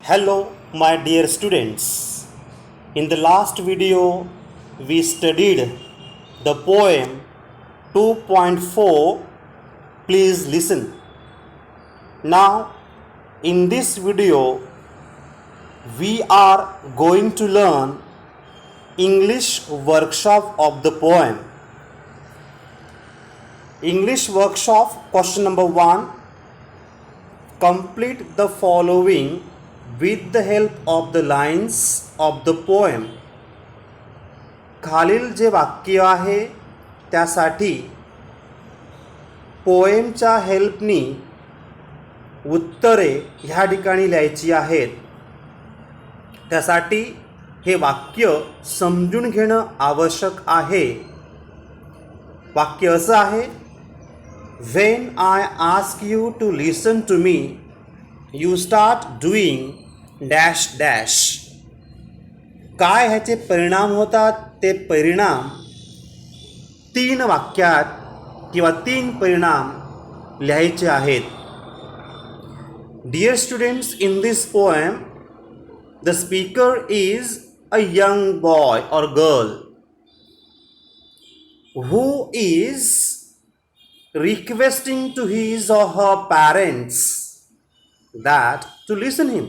Hello, my dear students. In the last video, we studied the poem 2.4. Please listen. Now, in this video, we are going to learn English workshop of the poem. English workshop question number 1. Complete the following with the help of the lines of the poem. खालील जे वाक्य आहे त्यासाठी पोएमच्या हेल्पनी उत्तरे ह्या ठिकाणी लिहायची आहेत. त्यासाठी हे वाक्य समजून घेणं आवश्यक आहे. वाक्य असं आहे, When I ask you to listen to me, you start doing dash dash. काय ह्याचे परिणाम होतात ते परिणाम 3 वाक्यात किंवा 3 परिणाम लिहायचे आहेत. Dear students, in this poem, the speaker is a young boy or girl who is requesting to his or her parents that to listen him.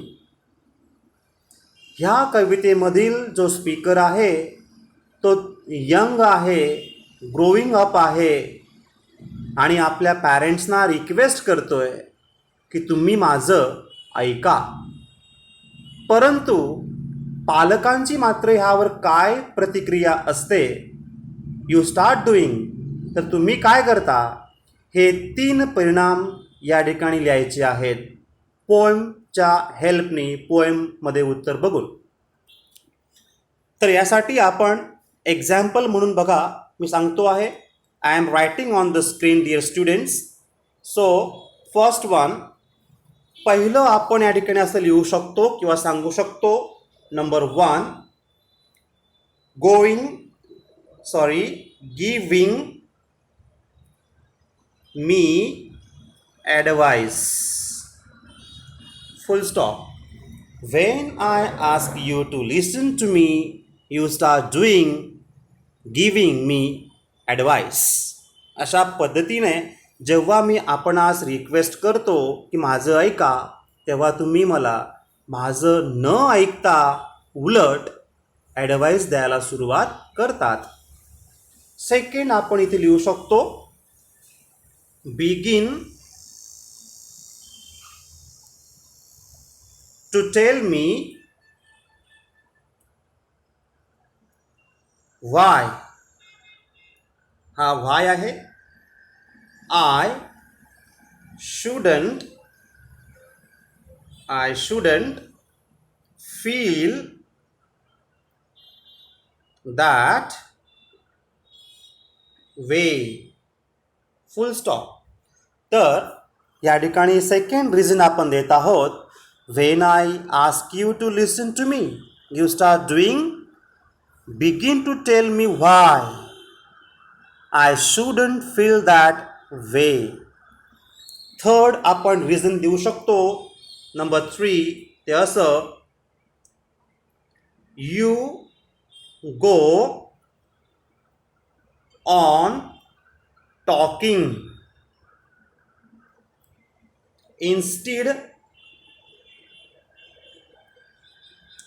ह्या कवितेमधील जो स्पीकर आहे तो यंग आहे, ग्रोइंग अप आहे आणि आपल्या पॅरेंट्सना रिक्वेस्ट करतोय की तुम्ही माझं ऐका. परंतु पालकांची मात्र ह्यावर काय प्रतिक्रिया असते? You start doing. तर तुम्ही काय करता? हे 3 परिणाम या ठिकाणी लिहायचे आहेत पोएमच्या हेल्पनी, पोएममध्ये उत्तर बघून. तर यासाठी आपण एक्झाम्पल म्हणून बघा, मी सांगतो आहे. I am writing on the screen dear students. So first one, पहिलं आपण या ठिकाणी असं लिहू शकतो किंवा सांगू शकतो. Number 1, giving me advice. Full stop. When I ask you to listen to me, you start doing giving me advice. अशा पद्धतीने जेव्हा मी आपणास रिक्वेस्ट करतो की माझं ऐका, तेव्हा तुम्ही मला माझं न ऐकता उलट ॲडवाईस द्यायला सुरुवात करतात. सेकंड आपण इथे लिहू शकतो, begin to tell me why. हा why आहे. I shouldn't feel that way. Full stop. तर या ठिकाणी सेकंड रिझन आपण देत आहोत. When I ask you to listen to me, you start doing, begin to tell me why I shouldn't feel that way. Third आपण reason देऊ शकतो. Number 3 ते असं, you go on talking instead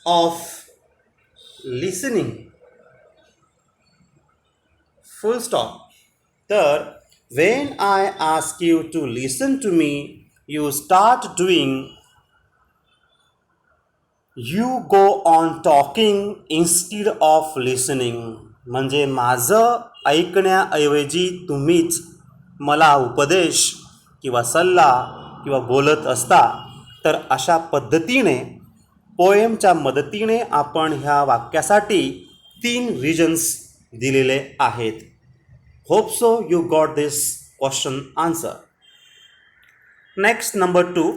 of listening. Full stop. तर when I ask you to listen to me, you start doing, you go on talking instead of listening. म्हणजे माझं ऐकण्याऐवजी तुम्हीच मला उपदेश किंवा सल्ला किंवा बोलत असता. तर अशा पद्धतीने पोएमच्या मदतीने आपण ह्या वाक्यासाठी 3 रिजन्स दिलेले आहेत. Hope so you got this question answer. Next number 2,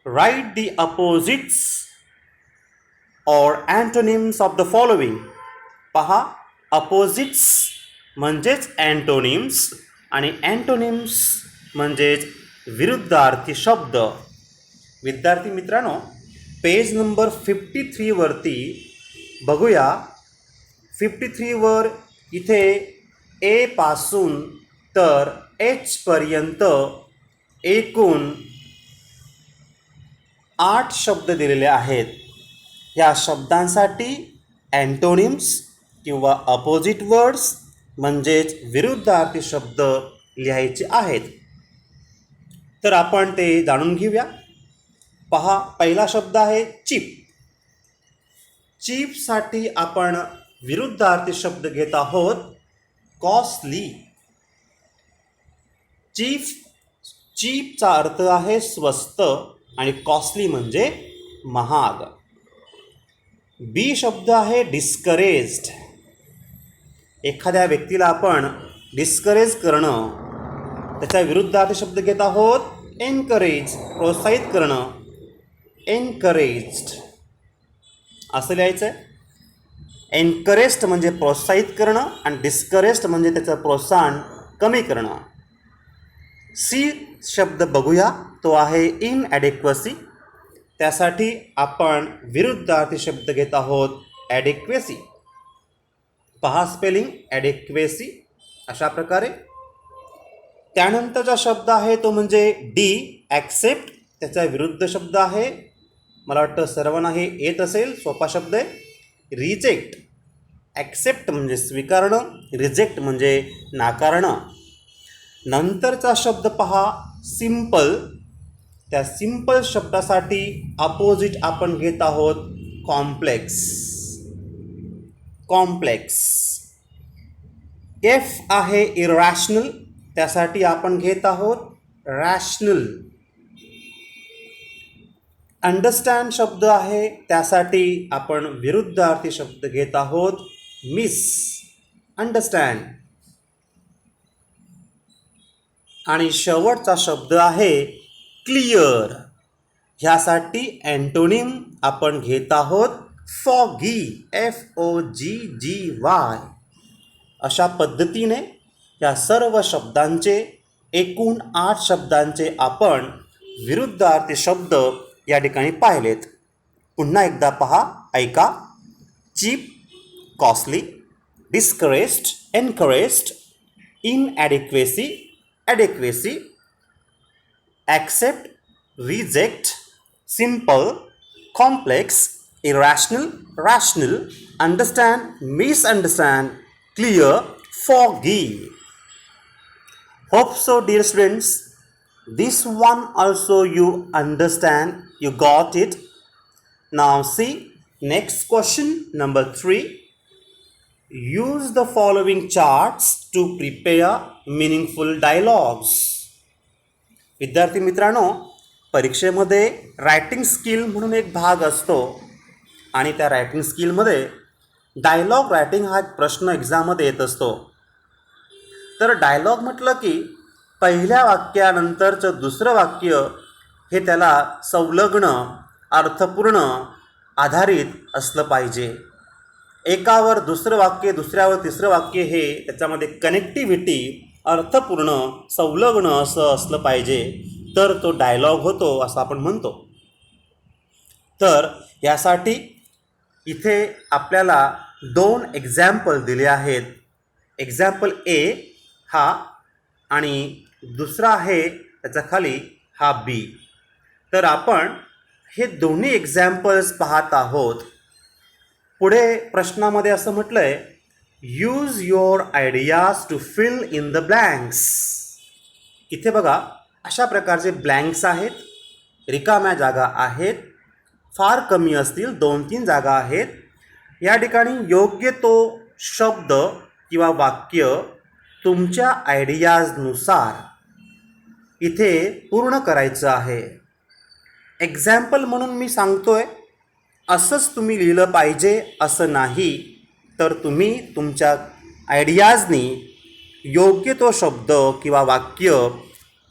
write the opposites और अँटोनिम्स ऑफ द फॉलोइंग. पहा, अपोजिट्स म्हणजेच अँटोनिम्स आणि अँटोनिम्स म्हणजेच विरुद्धार्थी शब्द. विद्यार्थी मित्रांनो, पेज नंबर 53वरती बघूया. 53वर इथे ए पासून तर एच पर्यंत एकूण 8 शब्द दिलेले आहेत. या शब्दांसाठी अँटोनिम्स किंवा अपोजिट वर्ड्स म्हणजेच विरुद्धार्थी शब्द लिहायचे आहेत. तर आपण ते जाणून घेऊया. पहा, पहिला शब्द आहे चीप. चीपसाठी आपण विरुद्धार्थी शब्द घेत आहोत कॉस्टली. चीपचा अर्थ आहे स्वस्त आणि कॉस्टली म्हणजे महाग. बी शब्द आहे डिस्करेज्ड. एखाद्या व्यक्तीला आपण डिस्करेज करणं, त्याच्या विरुद्धार्थी शब्द घेत आहोत एनकरेज, प्रोत्साहित करणं. एनकरेज्ड असं लिहायचं आहे. एनकरेज्ड म्हणजे प्रोत्साहित करणं आणि डिस्करेज्ड म्हणजे त्याचं प्रोत्साहन कमी करणं. सी शब्द बघूया, तो आहे इनॲडेक्वसी. त्यासाठी आपण विरुद्धार्थी शब्द घेत आहोत ॲडेक्वेसी. पहा स्पेलिंग ॲडेक्वेसी अशा प्रकारे. त्यानंतरचा शब्द आहे तो म्हणजे डी ॲक्सेप्ट. त्याचा विरुद्ध शब्द आहे, मला वाटतं सर्वांना हे येत असेल, सोपा शब्द आहे रिजेक्ट. ॲक्सेप्ट म्हणजे स्वीकारणं, रिजेक्ट म्हणजे नाकारणं. नंतरचा शब्द पहा सिंपल. त्या सिंपल शब्दासाठी अपोजिट आपण घेत आहोत कॉम्प्लेक्स. कॉम्प्लेक्स. एफ आहे इरॅशनल. त्यासाठी आपण घेत आहोत रॅशनल. अंडरस्टँड शब्द आहे, त्यासाठी आपण विरुद्धार्थी शब्द घेत आहोत मिस अंडरस्टँड. आणि शेवटचा शब्द आहे क्लिअर. ह्यासाठी अँटोनिम आपण घेत आहोत फॉगी. FOGGY. अशा पद्धतीने या सर्व शब्दांचे एकूण 8 शब्दांचे आपण विरुद्धार्थी शब्द या ठिकाणी पाहिलेत. पुन्हा एकदा पहा, ऐका. Cheap, costly, discouraged, encouraged, inadequacy, adequacy, accept, reject, simple, complex, irrational, rational, understand, misunderstand, clear, foggy. Hope so, dear students. This one also you understand, you got it. Now see next question number 3. Use the following charts to prepare meaningful dialogues. विद्यार्थी मित्रांनो, परीक्षेमध्ये writing skill म्हणून एक भाग असतो आणि त्या writing स्किलमध्ये dialogue writing हा एक प्रश्न एक्झाममध्ये येत असतो. तर डायलॉग म्हटलं की पहिल्या वाक्यानंतरचं दुसरं वाक्य हे त्याला संलग्न, अर्थपूर्ण, आधारित असलं पाहिजे. एकावर दुसरं वाक्य, दुसऱ्यावर तिसरं वाक्य हे त्याच्यामध्ये कनेक्टिव्हिटी, अर्थपूर्ण, संलग्न असं असलं पाहिजे, तर तो डायलॉग होतो असं आपण म्हणतो. तर यासाठी इथे आपल्याला 2 एक्झॅम्पल दिले आहेत. एक्झॅम्पल ए हा आणि दुसरा आहे त्याच्या खाली हा बी. तर आपण हे दोन्ही एक्झॅम्पल्स पाहत आहोत. पुढे प्रश्नामध्ये असं म्हटलं आहे, use your ideas to fill in the blanks. इथे बघा अशा प्रकारचे ब्लँक्स आहेत, रिकाम्या जागा आहेत, फार कमी असतील, 2-3 जागा आहेत. या ठिकाणी योग्य तो शब्द किंवा वाक्य तुमच्या आयडियाजनुसार इथे पूर्ण करायचं आहे. एक्झॅम्पल म्हणून मी सांगतोय, असंच तुम्ही लिहिलं पाहिजे असं नाही, तर तुम्ही तुमच्या आयडियाजनी योग्य तो शब्द किंवा वाक्य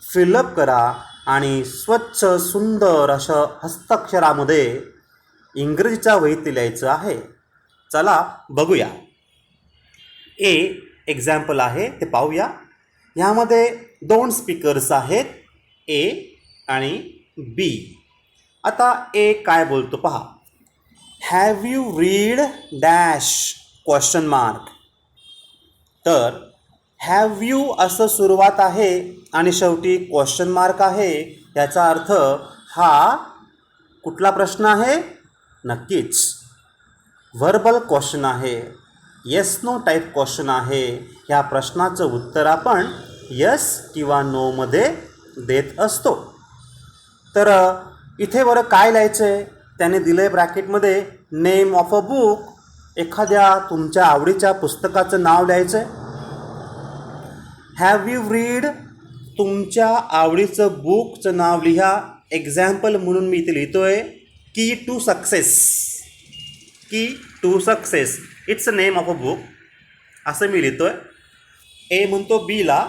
फिलअप करा आणि स्वच्छ सुंदर अशा हस्ताक्षरामध्ये इंग्रजीच्या वहीत लिहायचं आहे. चला बघूया. ए एक्झॅम्पल आहे ते पाहूया. ह्यामध्ये 2 स्पीकर्स आहेत, ए आणि बी. आता ए काय बोलतो पहा. Have you read dash question mark. तर हॅव यू असं सुरुवात आहे आणि शेवटी क्वेश्चन मार्क आहे. याचा अर्थ हा कुठला प्रश्न आहे? नक्कीच व्हर्बल क्वेश्चन आहे. येस नो टाईप क्वेश्चन आहे. ह्या प्रश्नाचं उत्तर आपण यस किंवा नोमध्ये देत असतो. तर इथे बरं काय लिहायचं आहे? त्याने दिलं आहे ब्रॅकेटमध्ये नेम ऑफ अ बुक. एखाद्या तुमच्या आवडीच्या पुस्तकाचं नाव लिहायचं आहे. हॅव यू रीड तुमच्या आवडीचं बुकचं नाव लिहा. एक्झाम्पल म्हणून मी इथे लिहितो आहे key to success. Key to success it's a name of a book असं मी लिहितो आहे. ए म्हणतो बीला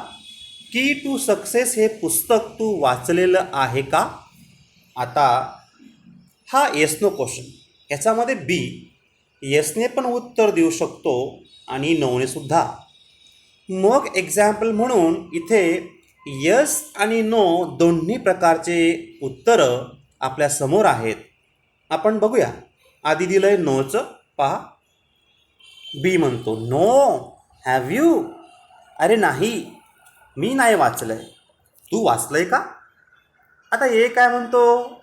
की टू सक्सेस हे पुस्तक तू वाचलेलं आहे का? आता हा येस नो क्वेश्चन. याच्यामध्ये बी येसने पण उत्तर देऊ शकतो आणि नोने सुद्धा. मग एक्झाम्पल म्हणून इथे यस आणि नो दोन्ही प्रकारचे उत्तरं आपल्या समोर आहेत. आपण बघूया. आधी दिलं आहे नोचं. पहा बी म्हणतो नो. Have you? अरे नाही, मी नाही वाचलं आहे. तू वाचलं आहे का? आता ए काय म्हणतो?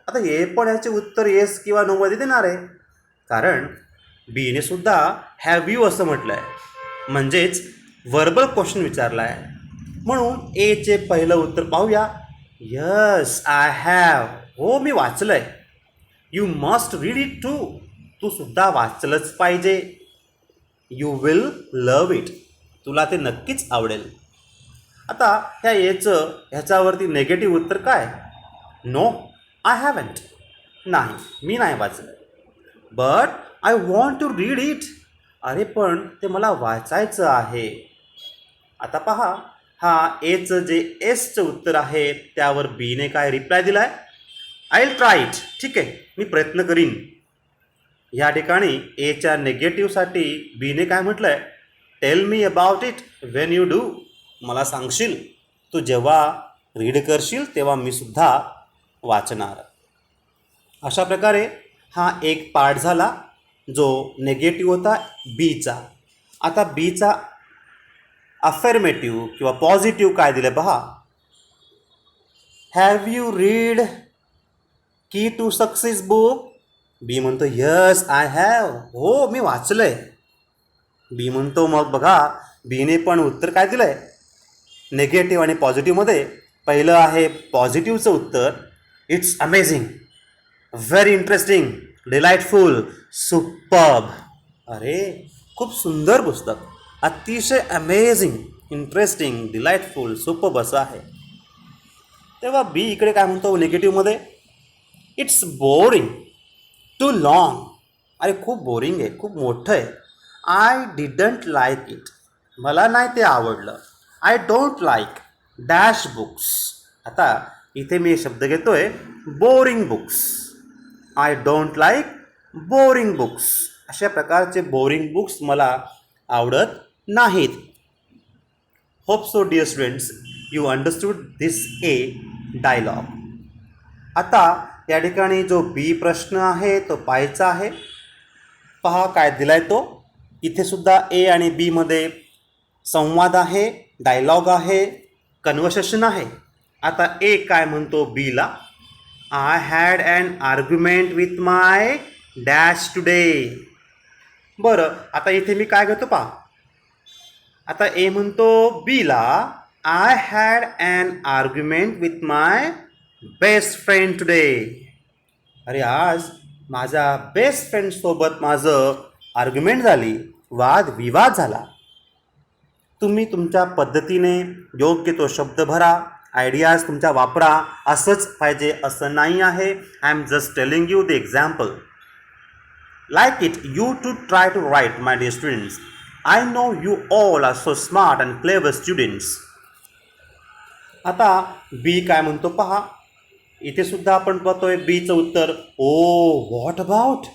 आता ए पण याचे उत्तर येस किंवा नोमध्ये देणार आहे, कारण बीने सुद्धा हॅव यू असं म्हटलं आहे, म्हणजेच व्हर्बल क्वेश्चन विचारला आहे. म्हणून एचे पहिलं उत्तर पाहूया. Yes I have. हो मी वाचलं आहे. You must read it too. तू सुद्धा वाचलंच पाहिजे. You will love it. तुला ते नक्कीच आवडेल. आता ह्या एचं ह्याच्यावरती नेगेटिव्ह उत्तर काय? No I haven't. नाही, मी नाही वाचलं. But I want to read it. अरे पण ते मला वाचायचं आहे. आता पहा, हा एचं जे एसचं उत्तर आहे त्यावर बीने काय रिप्लाय दिला आहे? I will try it. ठीक आहे, मी प्रयत्न करीन. या ठिकाणी एच्या नेगेटिव्हसाठी बीने काय म्हटलं आहे? Tell me about it Wien you do. मला सांगशील, तू जेव्हा रीड करशील तेव्हा मी सुद्धा वाचणार. अशा प्रकारे हा एक पार्ट झाला जो नेगेटिव्ह होता बीचा. आता बीचा अफर्मेटिव्ह किंवा पॉझिटिव्ह काय दिलं पहा. हॅव यू रीड की टू सक्सेस बुक? बी म्हणतो यस आय हॅव. हो मी वाचलंय. बी म्हणतो मग बघा बीने पण उत्तर काय दिलं आहे? नेगेटिव्ह आणि पॉझिटिव्हमध्ये पहिलं आहे पॉझिटिव्हचं उत्तर. It's amazing, very interesting, delightful, superb. अरे खूप सुंदर पुस्तक, अतिशय अमेझिंग, इंटरेस्टिंग, डिलाइटफुल, सुपर्ब असं आहे. तेव्हा बी इकडे काय म्हणतो निगेटिव्हमध्ये? It's boring, too long. अरे खूप बोरिंग आहे, खूप मोठं आहे. I didn't like it. मला नाही ते आवडलं. I don't like dash books. आता इथे मी शब्द घेतो आहे boring books. I don't like boring books. अशा प्रकारचे बोरिंग बुक्स मला आवडत नाहीत. Hope so dear students you understood this a dialogue. आता या ठिकाणी जो बी प्रश्न आहे तो पाहायचा आहे. पहा काय दिलाय तो. इथे सुद्धा ए आणि बीमध्ये संवाद आहे, डायलॉग आहे, कन्व्हर्सेशन आहे. आता ए काय म्हणतो बीला? I had an argument with my dash today. बरं आता इथे मी काय घेतो पहा. आता ए म्हणतो बीला I had an argument with my best friend today. अरे आज माझ्या बेस्ट फ्रेंडसोबत माझं आर्ग्युमेंट झाली, वादविवाद झाला. तुम्ही तुमच्या पद्धतीने योग्य तो शब्द भरा, आयडियाज तुमच्या वापरा. असंच पाहिजे असं नाही आहे. I am just telling you the example. Like it you to try to write my dear students. I know you all are so smart and clever students. आता बी काय म्हणतो पहा. इथे सुद्धा आपण पाहतोय बीचं उत्तर ओ व्हॉट अबाउट.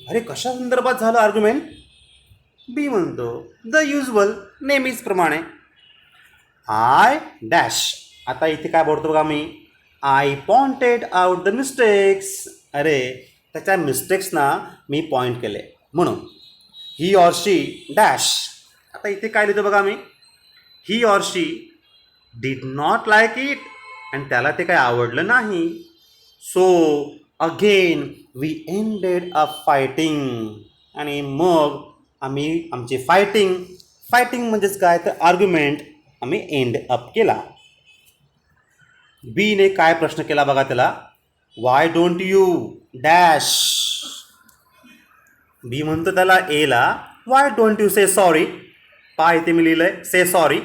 अरे कशा संदर्भात झालं आर्ग्युमेंट? बी म्हणतो द युजल, नेहमीचप्रमाणे. I dash. आता इथे काय बोलतो बघा मी. I pointed out the mistakes. अरे त्याच्या मिस्टेक्सना मी पॉईंट केले म्हणून ही ऑर शी डॅश. आता इथे काय लिहितो बघा मी, he or she did not like it, आणि त्याला ते काही आवडलं नाही. So again we ended a fighting, आणि मग आम्ही आमची फायटिंग म्हणजेच काय तर आर्ग्युमेंट आम्ही एंड अप केला. बीने काय प्रश्न केला बघा त्याला, वाय डोंट यू डॅश. बी म्हणतो त्याला एला, why don't you say sorry. पा इथे मी लिहिलंय से सॉरी.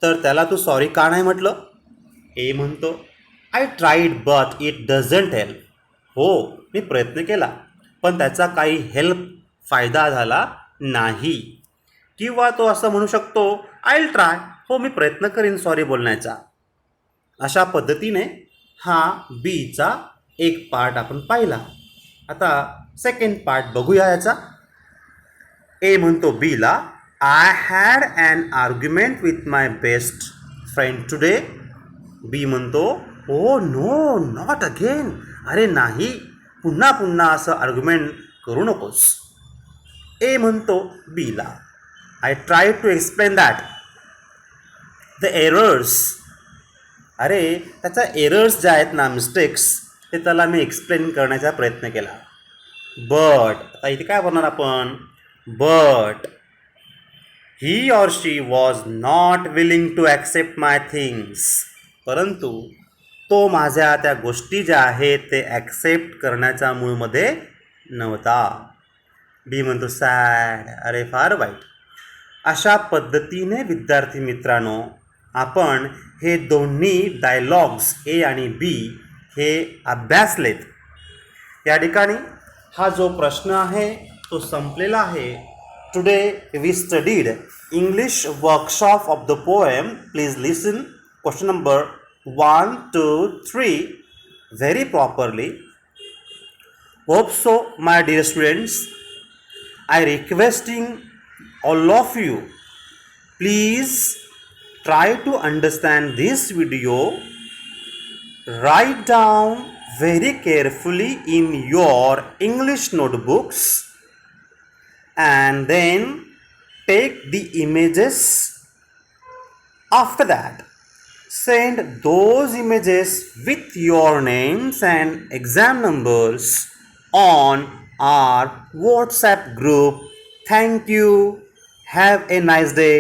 तर त्याला तू सॉरी का नाही म्हटलं. ए म्हणतो I tried but it doesn't help. हो मी प्रयत्न केला पण त्याचा काही फायदा झाला नाही. किंवा तो असं म्हणू शकतो आय विल ट्राय, हो मी प्रयत्न करीन सॉरी बोलण्याचा. अशा पद्धतीने हा बीचा एक पार्ट आपण पाहिला. आता सेकंड पार्ट बघूया याचा. ए म्हणतो बीला, I had an argument with my best friend today. B म्हणतो ओ नो नॉट अगेन, अरे नाही पुन्हा असं आर्ग्युमेंट करू नकोस. ए म्हणतो बीला, I try to explain that the errors. अरे त्याच्या एरर्स ज्या आहेत ना, मिस्टेक्स, ते त्याला मी एक्सप्लेन करण्याचा प्रयत्न केला. बट आता इथे काय बोलणार आपण, but he or she was not willing to accept my things. परंतु तो माझ्या त्या गोष्टी ज्या आहेत ते ॲक्सेप्ट करण्याच्या मूडमध्ये नव्हता. बी म्हणतो सॅड, अरे फार वाईट. अशा पद्धतीने विद्यार्थी मित्रांनो आपण हे दोन्ही डायलॉग्स ए आणि बी हे अभ्यासलेत. या ठिकाणी हा जो प्रश्न आहे तो संपलेला आहे. Today we studied English workshop of the poem. Please listen question number 1, 2, 3 very properly. Hope so, my dear students. I requesting all of you, please try to understand this video. Write down very carefully in your English notebooks and then take the images. After that, send those images with your names and exam numbers on our WhatsApp group. Thank you. Have a nice day.